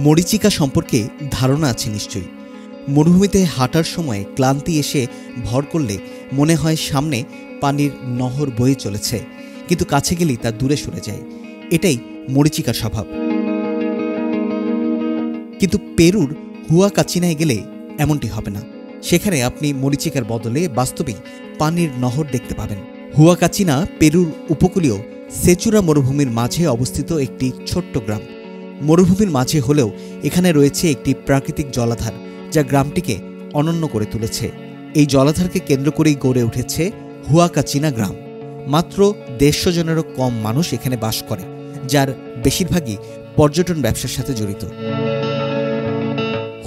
মরিচিকা সম্পর্কে ধারণা আছে নিশ্চয়ই। মরুভূমিতে হাঁটার সময় ক্লান্তি এসে ভর করলে মনে হয় সামনে পানির নহর বয়ে চলেছে, কিন্তু কাছে গেলেই তা দূরে সরে যায়। এটাই মরিচিকার স্বভাব। কিন্তু পেরুর হুয়াকাচিনায় গেলে এমনটি হবে না। সেখানে আপনি মরিচিকার বদলে বাস্তবেই পানির নহর দেখতে পাবেন। হুয়াকাচিনা পেরুর উপকূলীয় সেচুরা মরুভূমির মাঝে অবস্থিত একটি ছোট্ট গ্রাম। মরুভূমির মাঝে হলেও এখানে রয়েছে একটি প্রাকৃতিক জলাধার, যা গ্রামটিকে অনন্য করে তুলেছে। এই জলাধারকে কেন্দ্র করেই গড়ে উঠেছে হুয়াকাচিনা গ্রাম। মাত্র 150 জনেরও কম মানুষ এখানে বাস করে, যার বেশিরভাগই পর্যটন ব্যবসার সাথে জড়িত।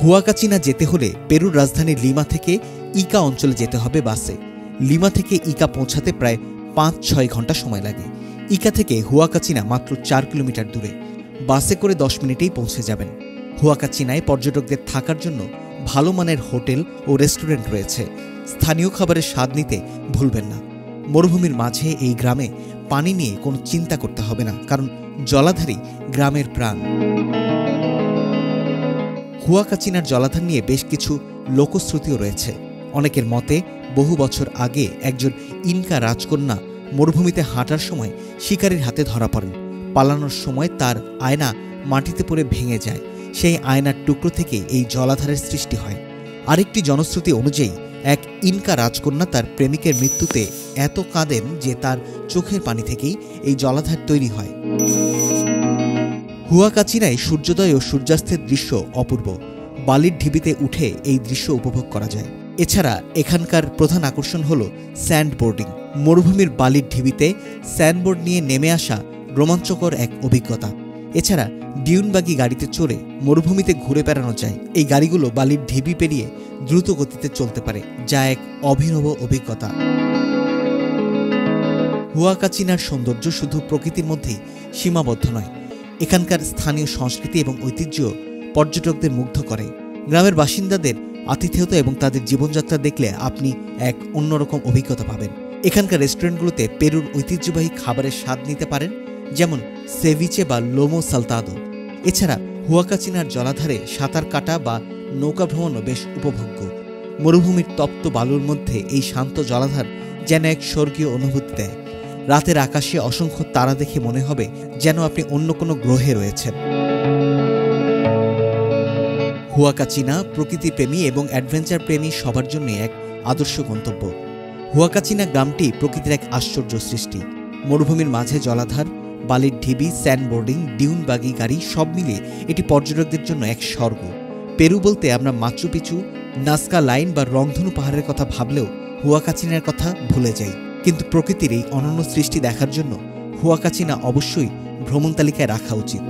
হুয়াকাচিনা যেতে হলে পেরুর রাজধানী লিমা থেকে ইকা অঞ্চলে যেতে হবে বাসে। লিমা থেকে ইকা পৌঁছাতে প্রায় 5-6 ঘন্টা সময় লাগে। ইকা থেকে হুয়াকাচিনা মাত্র 4 কিলোমিটার দূরে। বাসে করে 10 মিনিটেই পৌঁছে যাবেন। হুয়াকাচিনায় পর্যটকদের থাকার জন্য ভালো মানের হোটেল ও রেস্টুরেন্ট রয়েছে। স্থানীয় খাবারের স্বাদ নিতে ভুলবেন না। মরুভূমির মাঝে এই গ্রামে পানি নিয়ে কোনো চিন্তা করতে হবে না, কারণ জলাধারই গ্রামের প্রাণ। হুয়াকাচিনার জলাধার নিয়ে বেশ কিছু লোকশ্রুতিও রয়েছে। অনেকের মতে বহু বছর আগে একজন ইনকা রাজকন্যা মরুভূমিতে হাঁটার সময় শিকারীর হাতে ধরা পড়েন। পালানোর সময় তার আয়না মাটিতে পড়ে ভেঙে যায়। সেই আয়নার টুকরো থেকে এই জলাধারের সৃষ্টি হয়। আরেকটি জনশ্রুতি অনুযায়ী এক ইনকা রাজকন্যা তার প্রেমিকের মৃত্যুতে এত কাঁদেন যে তার চোখের পানি থেকেই এই জলাধার তৈরি হয়। হুয়াকাচিনায় সূর্যোদয় ও সূর্যাস্তের দৃশ্য অপূর্ব। বালির ঢিবিতে উঠে এই দৃশ্য উপভোগ করা যায়। এছাড়া এখানকার প্রধান আকর্ষণ হল স্যান্ডবোর্ডিং। মরুভূমির বালির ঢিবিতে স্যান্ডবোর্ড নিয়ে নেমে আসা রোমাঞ্চকর এক অভিজ্ঞতা। এছাড়া ডিউনবাগি গাড়িতে চড়ে মরুভূমিতে ঘুরে বেড়ানো যায়। এই গাড়িগুলো বালির ঢিবি পেরিয়ে দ্রুত গতিতে চলতে পারে, যা এক অভিনব অভিজ্ঞতা। হুয়াকাচিনার সৌন্দর্য শুধু প্রকৃতির মধ্যেই সীমাবদ্ধ নয়, এখানকার স্থানীয় সংস্কৃতি এবং ঐতিহ্য পর্যটকদের মুগ্ধ করে। গ্রামের বাসিন্দাদের আতিথেয়তা এবং তাদের জীবনযাত্রা দেখলে আপনি এক অন্যরকম অভিজ্ঞতা পাবেন। এখানকার রেস্টুরেন্টগুলোতে পেরুর ঐতিহ্যবাহী খাবারের স্বাদ নিতে পারেন, যেমন সেভিচে বা লোমো সালতাদো। এছাড়া হুয়াকাচিনার জলাধারে সাঁতার কাটা বা নৌকা ভ্রমণও বেশ উপভোগ্য। মরুভূমির তপ্ত বালুর মধ্যে এই শান্ত জলাধার যেন এক স্বর্গীয় অনুভূতি দেয়। রাতের আকাশে অসংখ্য তারা দেখে মনে হবে যেন আপনি অন্য কোনো গ্রহে রয়েছেন। হুয়াকাচিনা প্রকৃতিপ্রেমী এবং অ্যাডভেঞ্চার প্রেমী সবার জন্য এক আদর্শ গন্তব্য। হুয়াকাচিনা গ্রামটি প্রকৃতির এক আশ্চর্য সৃষ্টি। মরুভূমির মাঝে জলাধার, বালির ঢিবি, স্যান্ডবোর্ডিং, ডিউনবাগি গাড়ি সব মিলিয়ে এটি পর্যটকদের জন্য এক স্বর্গ। পেরু বলতে আমরা মাচু পিচু, নাস্কা লাইন বা রংধনু পাহাড়ের কথা ভাবলেও হুয়াকাচিনার কথা ভুলে যাই। কিন্তু প্রকৃতির এই অনন্য সৃষ্টি দেখার জন্য হুয়াকাচিনা অবশ্যই ভ্রমণ তালিকায় রাখা উচিত।